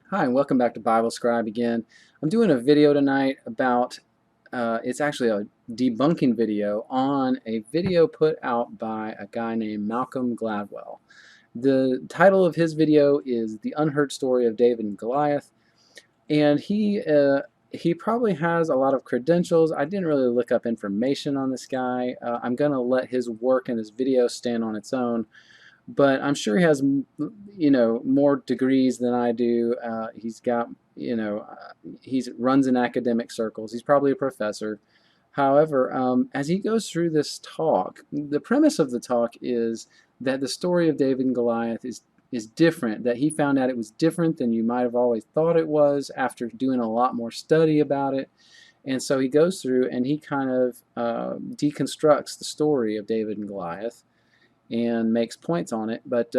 Hi, and welcome back to Bible Scribe again. I'm doing a video tonight about, it's actually a debunking video on a video put out by a guy named Malcom Gladwell. The title of his video is The Unheard Story of David and Goliath, and he probably has a lot of credentials. I didn't really look up information on this guy. I'm going to let his work and his video stand on its own. But I'm sure he has, more degrees than I do. He's got, he runs in academic circles. He's probably a professor. However, as he goes through this talk, the premise of the talk is that the story of David and Goliath is different, that he found out it was different than you might have always thought it was after doing a lot more study about it. And so he goes through and he kind of deconstructs the story of David and Goliath and makes points on it, but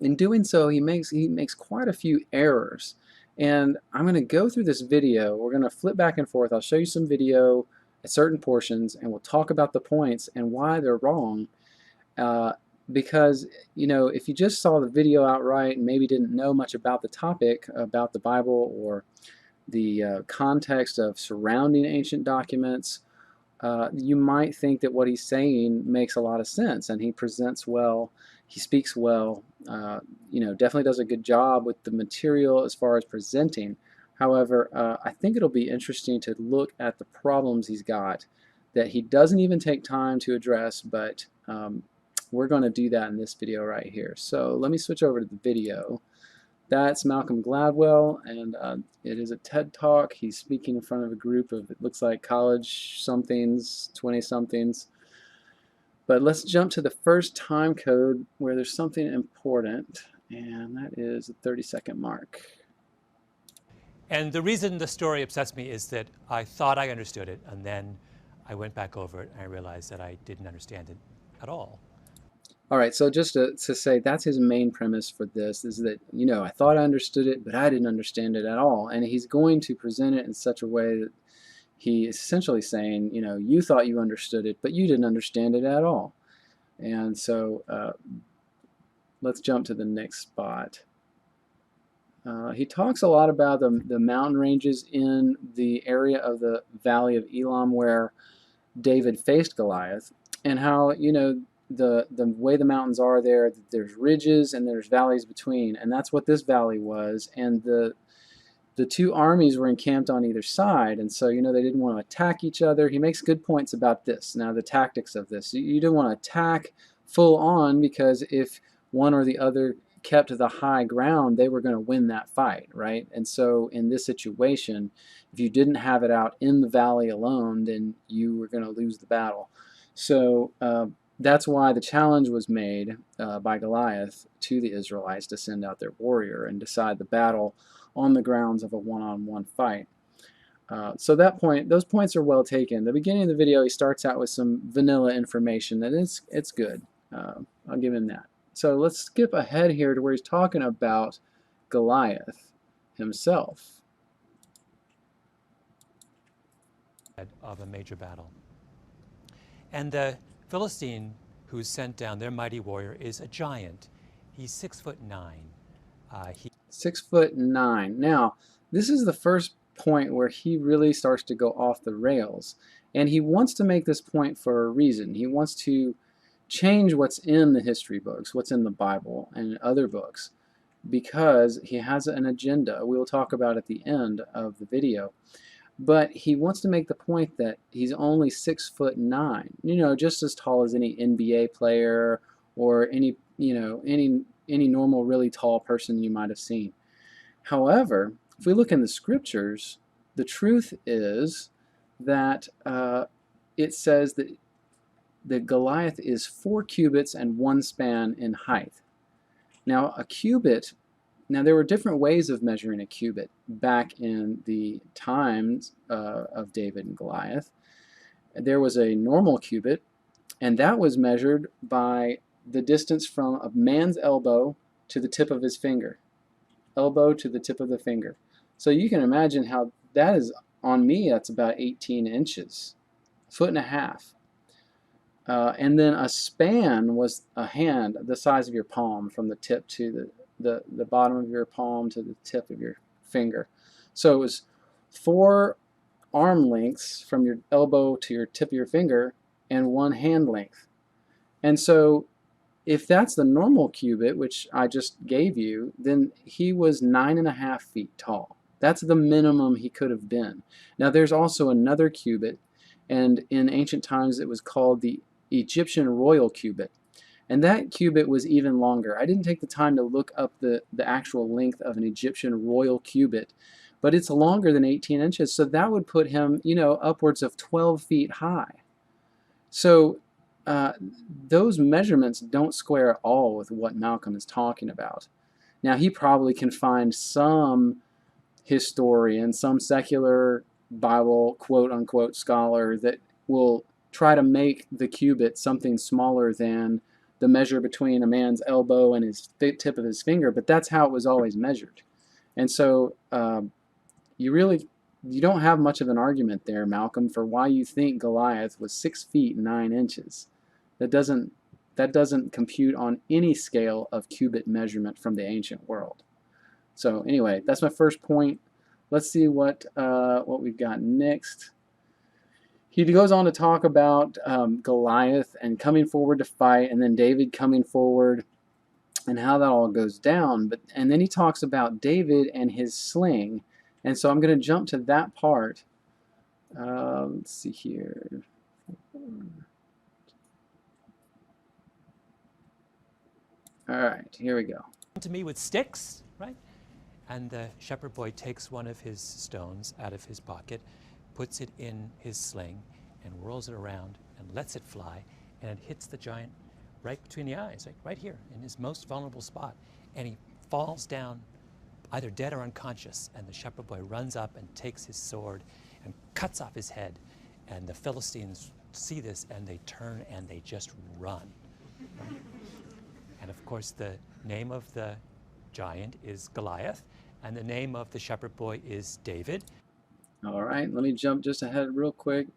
in doing so he makes quite a few errors. And I'm going to go through this video. We're going to flip back and forth. I'll show you some video at certain portions and we'll talk about the points and why they're wrong, because if you just saw the video outright and maybe didn't know much about the topic, about the Bible or the context of surrounding ancient documents, you might think that what he's saying makes a lot of sense, and he presents well, he speaks well, definitely does a good job with the material as far as presenting. However, I think it'll be interesting to look at the problems he's got that he doesn't even take time to address, but we're going to do that in this video right here. So let me switch over to the video. That's Malcom Gladwell, and it is a TED Talk. He's speaking in front of a group of, it looks like college somethings, 20-somethings. But let's jump to the first time code where there's something important, and that is the 30-second mark. And the reason the story upsets me is that I thought I understood it, and then I went back over it and I realized that I didn't understand it at all. All right, so just to say, that's his main premise for this, is that, I thought I understood it, but I didn't understand it at all. And he's going to present it in such a way that he is essentially saying, you thought you understood it, but you didn't understand it at all. And so let's jump to the next spot. He talks a lot about the mountain ranges in the area of the Valley of Elam where David faced Goliath, and how, the way the mountains are there, there's ridges and there's valleys between, and that's what this valley was. And the two armies were encamped on either side, and so they didn't want to attack each other. He makes good points about this. Now the tactics of this, you didn't want to attack full on, because if one or the other kept the high ground, they were going to win that fight, right? And so in this situation, if you didn't have it out in the valley alone, then you were going to lose the battle. So that's why the challenge was made by Goliath to the Israelites to send out their warrior and decide the battle on the grounds of a one-on-one fight. So those points are well taken. The beginning of the video, he starts out with some vanilla information, and it's good. I'll give him that. So let's skip ahead here to where he's talking about Goliath himself. Of a major battle. And the Philistine who's sent down, their mighty warrior, is a giant. He's 6'9". 6'9". Now, this is the first point where he really starts to go off the rails. And he wants to make this point for a reason. He wants to change what's in the history books, what's in the Bible and other books, because he has an agenda we'll talk about at the end of the video. But he wants to make the point that he's only 6'9", just as tall as any NBA player or any normal really tall person you might have seen. However, if we look in the scriptures, the truth is that it says that Goliath is 4 cubits and 1 span in height. Now, a cubit. Now, there were different ways of measuring a cubit back in the times of David and Goliath. There was a normal cubit, and that was measured by the distance from a man's elbow to the tip of his finger. Elbow to the tip of the finger. So you can imagine how that is, on me, that's about 18 inches, 1.5 feet. And then a span was a hand the size of your palm from the tip to the bottom of your palm to the tip of your finger. So it was 4 arm lengths from your elbow to your tip of your finger and 1 hand length. And so if that's the normal cubit, which I just gave you, then he was 9.5 feet tall. That's the minimum he could have been. Now there's also another cubit, and in ancient times it was called the Egyptian royal cubit. And that cubit was even longer. I didn't take the time to look up the actual length of an Egyptian royal cubit, but it's longer than 18 inches, so that would put him, you know, upwards of 12 feet high. So those measurements don't square at all with what Malcom is talking about. Now he probably can find some historian, some secular Bible quote-unquote scholar that will try to make the cubit something smaller than the measure between a man's elbow and his tip of his finger, but that's how it was always measured. And so you don't have much of an argument there, Malcom, for why you think Goliath was 6 feet 9 inches. That doesn't compute on any scale of cubit measurement from the ancient world. So anyway, that's my first point. Let's see what we've got next. He goes on to talk about Goliath and coming forward to fight, and then David coming forward, and how that all goes down. And then he talks about David and his sling. And so I'm going to jump to that part. Let's see here. All right, here we go. To me with sticks, right? And the shepherd boy takes one of his stones out of his pocket, puts it in his sling, and whirls it around and lets it fly, and it hits the giant right between the eyes, right here, in his most vulnerable spot. And he falls down either dead or unconscious, and the shepherd boy runs up and takes his sword and cuts off his head. And the Philistines see this, and they turn and they just run. And of course, the name of the giant is Goliath, and the name of the shepherd boy is David. All right, let me jump just ahead real quick.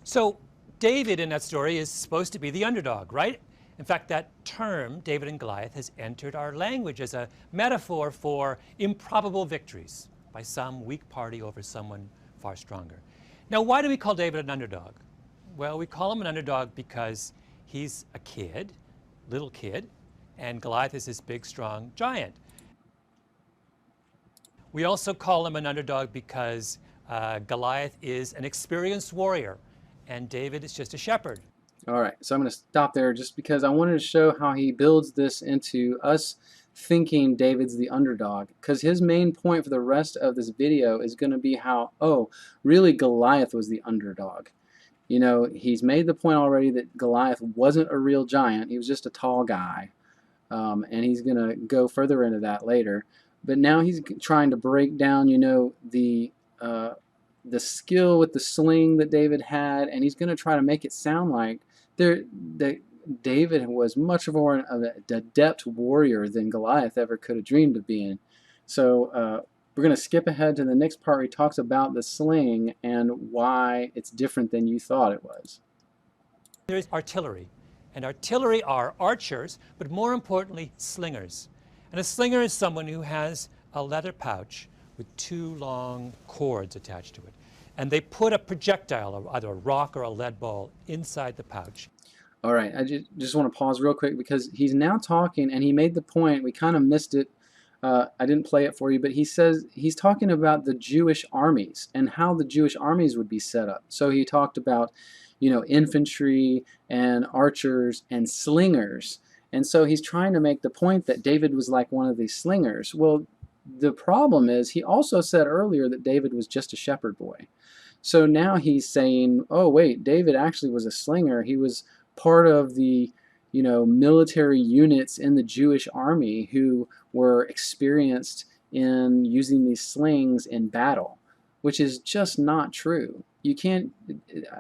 So David in that story is supposed to be the underdog, right? In fact, that term, David and Goliath, has entered our language as a metaphor for improbable victories by some weak party over someone far stronger. Now, why do we call David an underdog? Well, we call him an underdog because he's a kid, little kid, and Goliath is this big, strong giant. We also call him an underdog because Goliath is an experienced warrior, and David is just a shepherd. All right, so I'm going to stop there just because I wanted to show how he builds this into us thinking David's the underdog, because his main point for the rest of this video is going to be how, oh, really Goliath was the underdog. You know, he's made the point already that Goliath wasn't a real giant, he was just a tall guy, and he's going to go further into that later. But now he's trying to break down, you know, the skill with the sling that David had, and he's going to try to make it sound like that David was much more of an adept warrior than Goliath ever could have dreamed of being. So we're going to skip ahead to the next part where he talks about the sling and why it's different than you thought it was. There's artillery, and artillery are archers, but more importantly, slingers. And a slinger is someone who has a leather pouch with 2 long cords attached to it. And they put a projectile, either a rock or a lead ball, inside the pouch. All right, I just want to pause real quick because he's now talking, and he made the point, we kind of missed it, I didn't play it for you, but he says he's talking about the Jewish armies and how the Jewish armies would be set up. So he talked about, you know, infantry and archers and slingers. And so he's trying to make the point that David was like one of these slingers. Well, the problem is he also said earlier that David was just a shepherd boy. So now he's saying, oh wait, David actually was a slinger. He was part of the, you know, military units in the Jewish army who were experienced in using these slings in battle, which is just not true. You can't,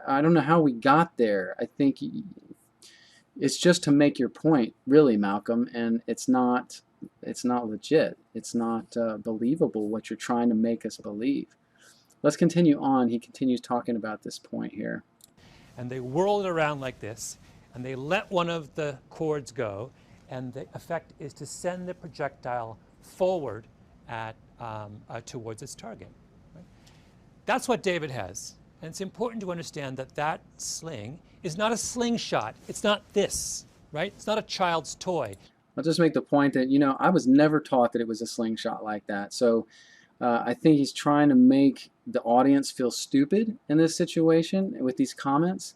I don't know how we got there. I think it's just to make your point, really, Malcom, and it's not legit. It's not believable what you're trying to make us believe. Let's continue on. He continues talking about this point here. And they whirl it around like this, and they let one of the cords go, and the effect is to send the projectile forward towards its target. Right? That's what David has. And it's important to understand that that sling is not a slingshot. It's not this, right? It's not a child's toy. I'll just make the point that, I was never taught that it was a slingshot like that. So I think he's trying to make the audience feel stupid in this situation with these comments,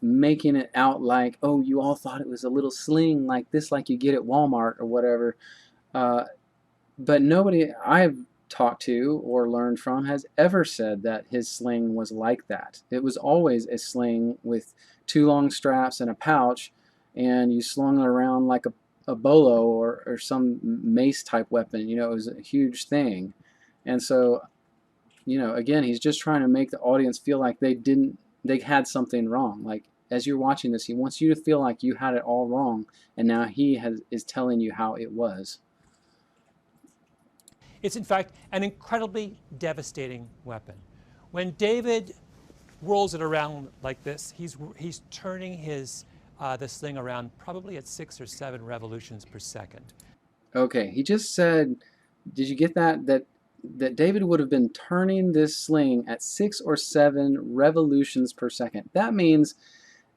making it out like, oh, you all thought it was a little sling like this, like you get at Walmart or whatever. But nobody I've talked to or learned from has ever said that his sling was like that. It was always a sling with 2 long straps and a pouch, and you slung it around like a bolo or some mace type weapon. It was a huge thing. And so, again, he's just trying to make the audience feel like they had something wrong. Like, as you're watching this, he wants you to feel like you had it all wrong, and now he is telling you how it was. It's, in fact, an incredibly devastating weapon. When David rolls it around like this, he's turning the sling around probably at 6 or 7 revolutions per second. Okay, he just said, did you get that? That David would have been turning this sling at 6 or 7 revolutions per second. That means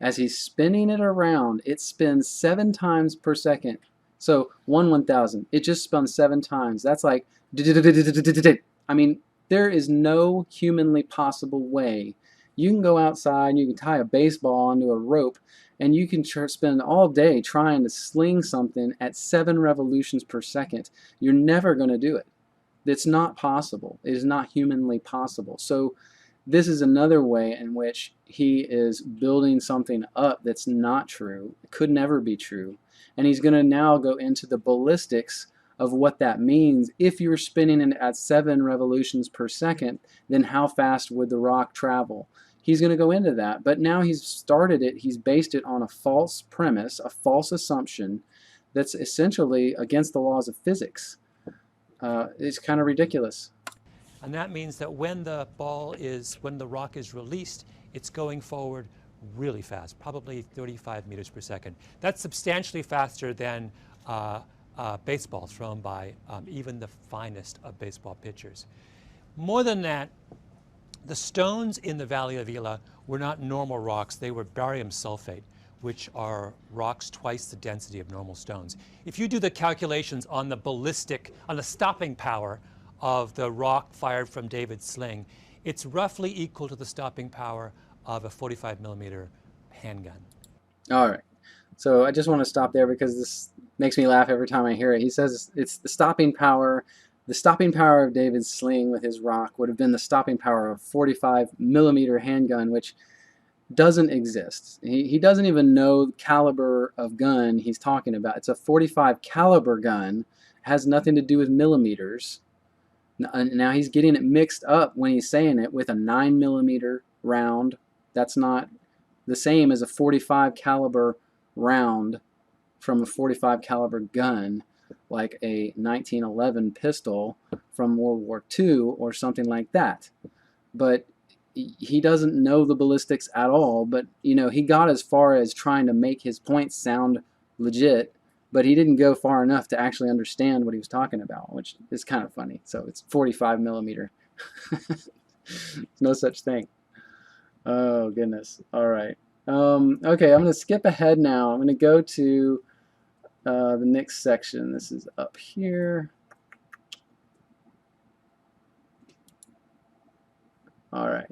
as he's spinning it around, it spins 7 times per second. So 1/1000, it just spun 7 times. That's like, I mean, there is no humanly possible way. You can go outside and you can tie a baseball onto a rope, and you can spend all day trying to sling something at 7 revolutions per second. You're never going to do it. It's not possible. It is not humanly possible. So this is another way in which he is building something up that's not true. It could never be true. And he's going to now go into the ballistics of what that means. If you're spinning it at 7 revolutions per second, then how fast would the rock travel? He's going to go into that. But now he's started it, he's based it on a false premise, a false assumption that's essentially against the laws of physics. It's kind of ridiculous. And that means that when the rock is released, it's going forward really fast, probably 35 meters per second. That's substantially faster than baseball thrown by even the finest of baseball pitchers. More than that, the stones in the Valley of Elah were not normal rocks. They were barium sulfate, which are rocks twice the density of normal stones. If you do the calculations on the stopping power of the rock fired from David's sling, it's roughly equal to the stopping power of a 45 millimeter handgun. All right. So I just want to stop there because this makes me laugh every time I hear it. He says it's the stopping power. The stopping power of David's sling with his rock would have been the stopping power of a 45 millimeter handgun, which doesn't exist. He doesn't even know the caliber of gun he's talking about. It's a 45 caliber gun. It has nothing to do with millimeters. Now he's getting it mixed up when he's saying it with a 9 millimeter round. That's not the same as a 45 caliber round from a 45 caliber gun, like a 1911 pistol from World War II or something like that. But he doesn't know the ballistics at all. But he got as far as trying to make his points sound legit, but he didn't go far enough to actually understand what he was talking about, which is kind of funny. So it's 45 millimeter. No such thing. Oh goodness. All right. Okay, I'm going to skip ahead now. I'm going to go to the next section. This is up here. All right.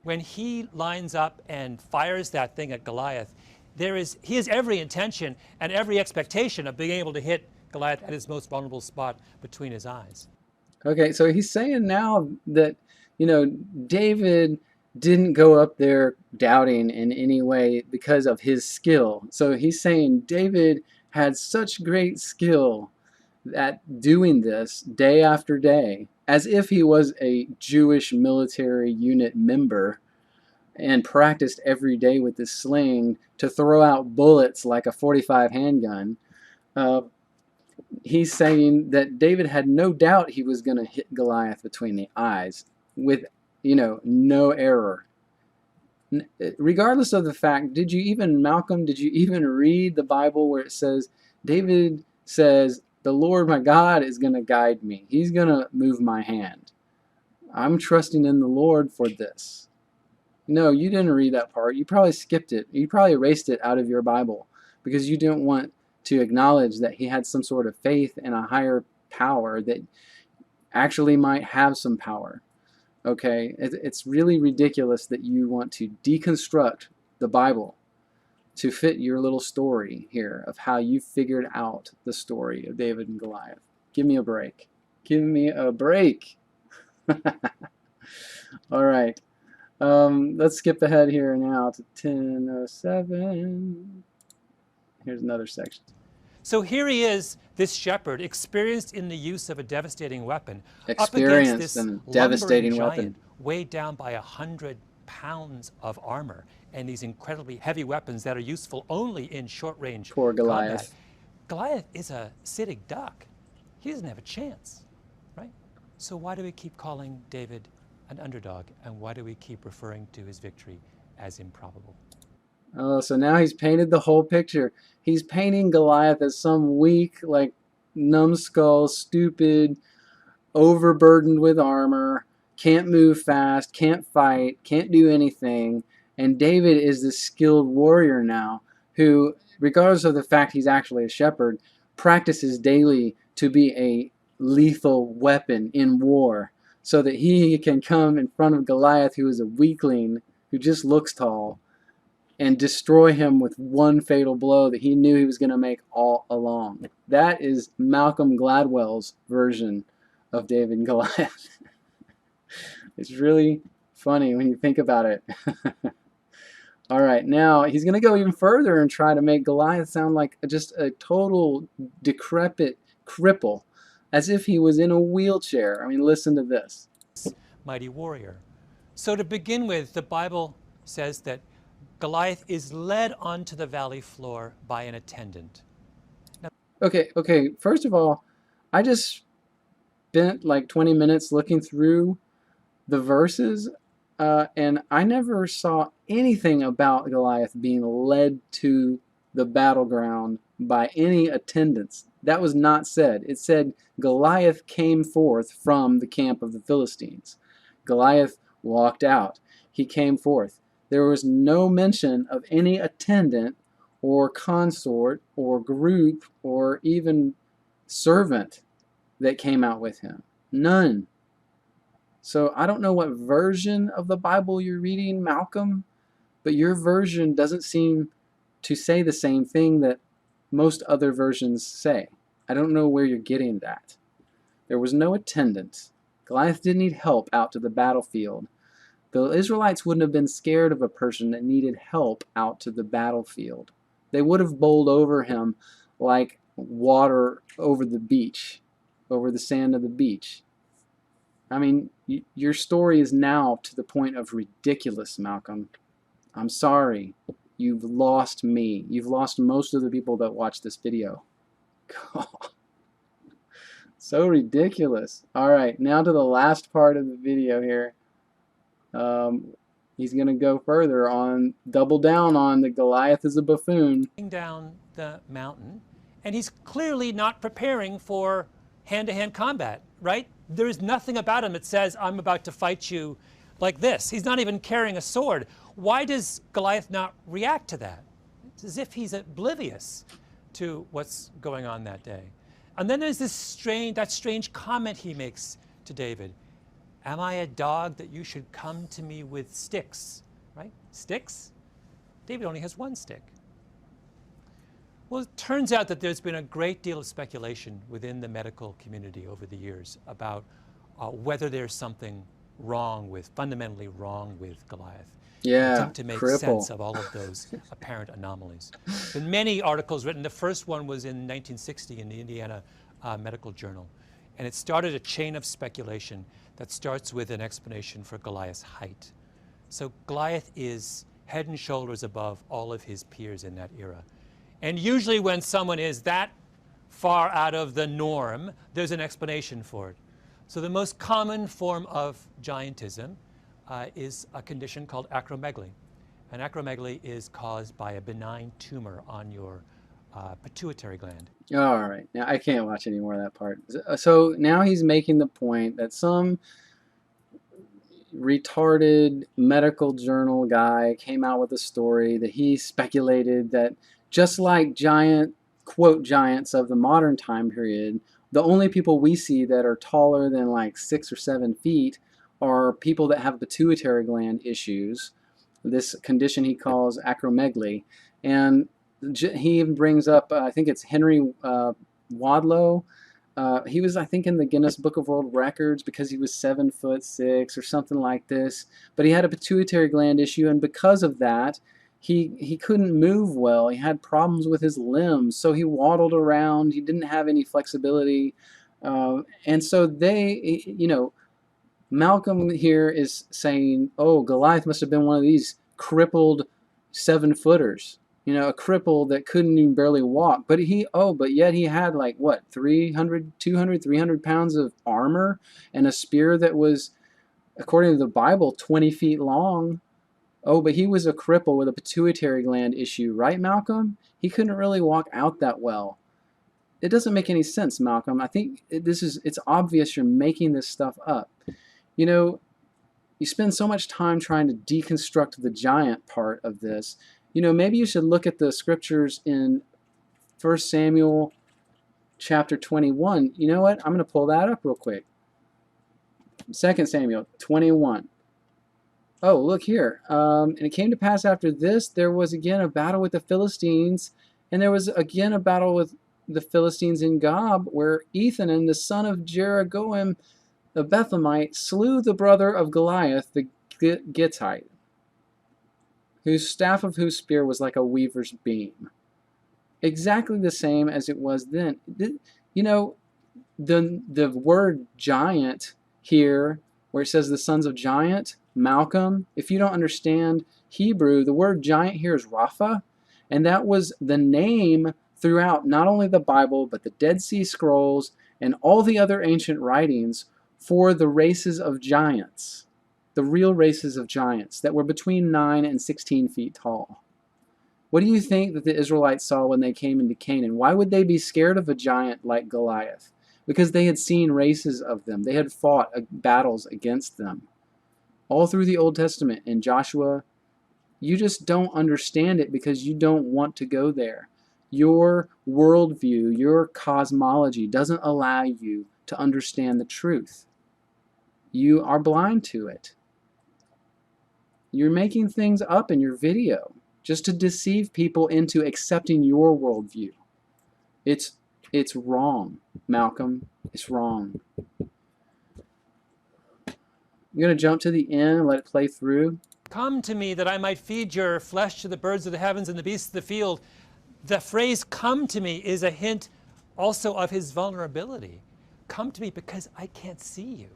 When he lines up and fires that thing at Goliath, he has every intention and every expectation of being able to hit Goliath at his most vulnerable spot between his eyes. Okay, so he's saying now that, David didn't go up there doubting in any way because of his skill. So he's saying David had such great skill at doing this day after day, as if he was a Jewish military unit member and practiced every day with the sling to throw out bullets like a 45 handgun. He's saying that David had no doubt he was going to hit Goliath between the eyes with, no error. Regardless of the fact, Malcolm, did you even read the Bible where it says David says, the Lord my God is going to guide me. He's going to move my hand. I'm trusting in the Lord for this. No, you didn't read that part. You probably skipped it. You probably erased it out of your Bible because you didn't want to acknowledge that he had some sort of faith in a higher power that actually might have some power. Okay? It's really ridiculous that you want to deconstruct the Bible to fit your little story here of how you figured out the story of David and Goliath. Give me a break. Give me a break. All right. Let's skip ahead here now to 10:07. Here's another section. So here he is, this shepherd, experienced in the use of a devastating weapon, up against Experienced this and devastating lumbering weapon. giant, weighed down by 100 pounds of armor and these incredibly heavy weapons that are useful only in short-range Poor Goliath. combat. Goliath is a sitting duck. He doesn't have a chance, right? So why do we keep calling David an underdog, and why do we keep referring to his victory as improbable? Oh, so now he's painted the whole picture. He's painting Goliath as some weak, like, numbskull, stupid, overburdened with armor, can't move fast, can't fight, can't do anything. And David is this skilled warrior now who, regardless of the fact he's actually a shepherd, practices daily to be a lethal weapon in war so that he can come in front of Goliath, who is a weakling, who just looks tall, and destroy him with one fatal blow that he knew he was going to make all along. That is Malcom Gladwell's version of David and Goliath. It's really funny when you think about it. All right, now he's going to go even further and try to make Goliath sound like just a total decrepit cripple, as if he was in a wheelchair. I mean, listen to this. Mighty warrior. So to begin with, the Bible says that Goliath is led onto the valley floor by an attendant. Now, Okay, first of all, I just spent like 20 minutes looking through the verses, and I never saw anything about Goliath being led to the battleground by any attendants. That was not said. It said Goliath came forth from the camp of the Philistines. Goliath walked out. He came forth. There was no mention of any attendant or consort or group or even servant that came out with him. None. So I don't know what version of the Bible you're reading, Malcolm, but your version doesn't seem to say the same thing that most other versions say. I don't know where you're getting that. There was no attendant. Goliath didn't need help out to the battlefield. The Israelites wouldn't have been scared of a person that needed help out to the battlefield. They would have bowled over him like water over the beach, over the sand of the beach. I mean, your story is now to the point of ridiculous, Malcolm. I'm sorry. You've lost me. You've lost most of the people that watch this video. So ridiculous. All right, now to the last part of the video here. He's going to go further on, double down on the Goliath is a buffoon. down the mountain, and he's clearly not preparing for hand-to-hand combat, right? There is nothing about him that says, I'm about to fight you like this. He's not even carrying a sword. Why does Goliath not react to that? It's as if he's oblivious to what's going on that day. And then there's this strange comment he makes to David. Am I a dog that you should come to me with sticks? Right? Sticks? David only has one stick. Well, it turns out that there's been a great deal of speculation within the medical community over the years about whether there's something fundamentally wrong with Goliath. Yeah, Attempt to make cripple. sense of all of those apparent anomalies. There have been many articles written. The first one was in 1960 in the Indiana Medical Journal. And it started a chain of speculation that starts with an explanation for Goliath's height. So Goliath is head and shoulders above all of his peers in that era. And usually when someone is that far out of the norm, there's an explanation for it. So the most common form of giantism is a condition called acromegaly. And acromegaly is caused by a benign tumor on your pituitary gland. All right, now I can't watch any more of that part. So now he's making the point that some retarded medical journal guy came out with a story that he speculated that just like giant, quote, giants of the modern time period, the only people we see that are taller than like 6 or 7 feet are people that have pituitary gland issues, this condition he calls acromegaly. And he even brings up, I think it's Henry Wadlow. He was, I think, in the Guinness Book of World Records because he was 7'6" or something like this. But he had a pituitary gland issue, and because of that, he couldn't move well. He had problems with his limbs, so he waddled around. He didn't have any flexibility, and so they, you know, Malcolm here is saying, "Oh, Goliath must have been one of these crippled 7-footers." You know, a cripple that couldn't even barely walk. But yet he had like, what, 300, 200, 300 pounds of armor and a spear that was, according to the Bible, 20 feet long. Oh, but he was a cripple with a pituitary gland issue, right, Malcolm? He couldn't really walk out that well. It doesn't make any sense, Malcolm. I think it's obvious you're making this stuff up. You know, you spend so much time trying to deconstruct the giant part of this. You know, maybe you should look at the scriptures in 1 Samuel chapter 21. You know what? I'm going to pull that up real quick. 2 Samuel 21. Oh, look here. And it came to pass after this, there was again a battle with the Philistines, and there was again a battle with the Philistines in Gob, where Ethanan, the son of Jeroboam, the Bethlehemite, slew the brother of Goliath, the Gittite, whose staff of whose spear was like a weaver's beam. Exactly the same as it was then. You know, the word giant here, where it says the sons of giant, Malcolm, if you don't understand Hebrew, the word giant here is Rapha, and that was the name throughout not only the Bible, but the Dead Sea Scrolls and all the other ancient writings for the races of giants. The real races of giants that were between 9 and 16 feet tall. What do you think that the Israelites saw when they came into Canaan? Why would they be scared of a giant like Goliath? Because they had seen races of them. They had fought battles against them. All through the Old Testament and Joshua, you just don't understand it because you don't want to go there. Your worldview, your cosmology doesn't allow you to understand the truth. You are blind to it. You're making things up in your video just to deceive people into accepting your worldview. It's wrong, Malcolm. It's wrong. I'm going to jump to the end and let it play through. Come to me that I might feed your flesh to the birds of the heavens and the beasts of the field. The phrase come to me is a hint also of his vulnerability. Come to me because I can't see you.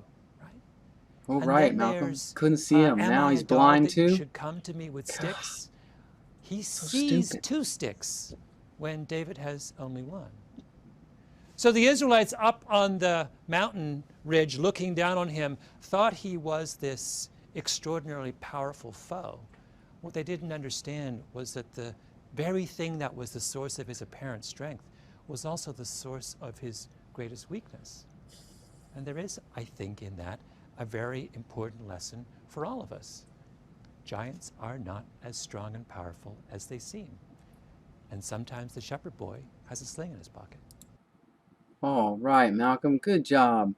Oh, right, Malcolm. Couldn't see him. Now he's blind too. You should come to me with sticks. He sees 2 sticks when David has only 1. So the Israelites up on the mountain ridge looking down on him thought he was this extraordinarily powerful foe. What they didn't understand was that the very thing that was the source of his apparent strength was also the source of his greatest weakness. And there is, I think, in that a very important lesson for all of us. Giants are not as strong and powerful as they seem. And sometimes the shepherd boy has a sling in his pocket. All right, Malcolm, good job.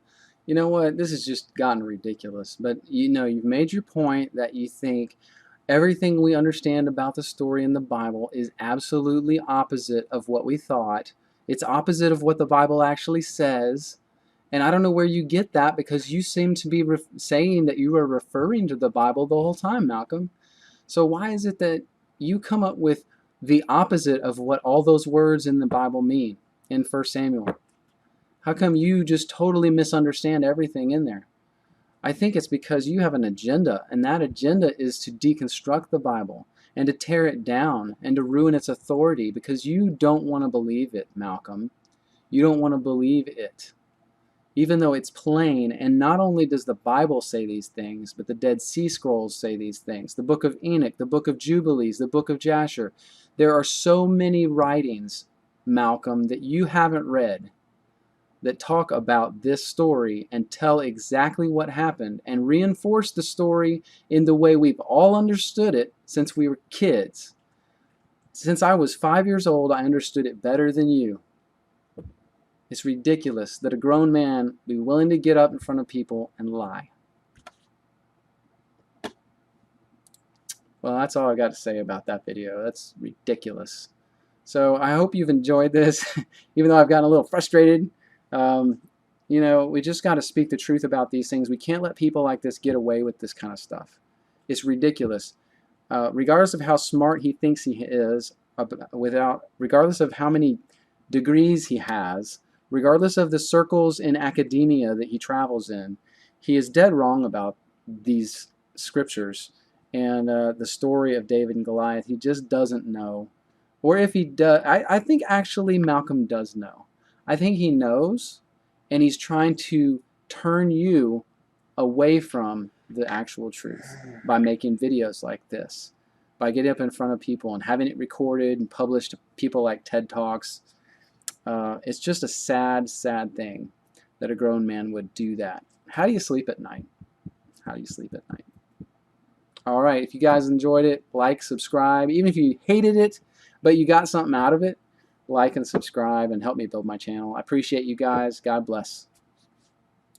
You know what? This has just gotten ridiculous. But you know, you've made your point that you think everything we understand about the story in the Bible is absolutely opposite of what we thought. It's opposite of what the Bible actually says. And I don't know where you get that because you seem to be saying that you are referring to the Bible the whole time, Malcolm. So why is it that you come up with the opposite of what all those words in the Bible mean in 1 Samuel? How come you just totally misunderstand everything in there? I think it's because you have an agenda, and that agenda is to deconstruct the Bible and to tear it down and to ruin its authority because you don't want to believe it, Malcolm. You don't want to believe it. Even though it's plain, and not only does the Bible say these things, but the Dead Sea Scrolls say these things. The book of Enoch, the book of Jubilees, the book of Jasher. There are so many writings Malcom, that you haven't read that talk about this story and tell exactly what happened and reinforce the story in the way we've all understood it since we were kids. Since I was 5 years old, I understood it better than you. It's ridiculous that a grown man be willing to get up in front of people and lie. Well, that's all I got to say about that video. That's ridiculous. So I hope you've enjoyed this, even though I've gotten a little frustrated. You know, we just got to speak the truth about these things. We can't let people like this get away with this kind of stuff. It's ridiculous. Regardless of how smart he thinks he is, regardless of how many degrees he has, regardless of the circles in academia that he travels in, he is dead wrong about these scriptures and the story of David and Goliath. He just doesn't know. Or if he does, I think actually Malcom does know. I think he knows, and he's trying to turn you away from the actual truth by making videos like this, by getting up in front of people and having it recorded and published to people like TED Talks. It's just a sad, sad thing that a grown man would do that. How do you sleep at night? How do you sleep at night? All right, if you guys enjoyed it, like, subscribe. Even if you hated it, but you got something out of it, like and subscribe and help me build my channel. I appreciate you guys. God bless.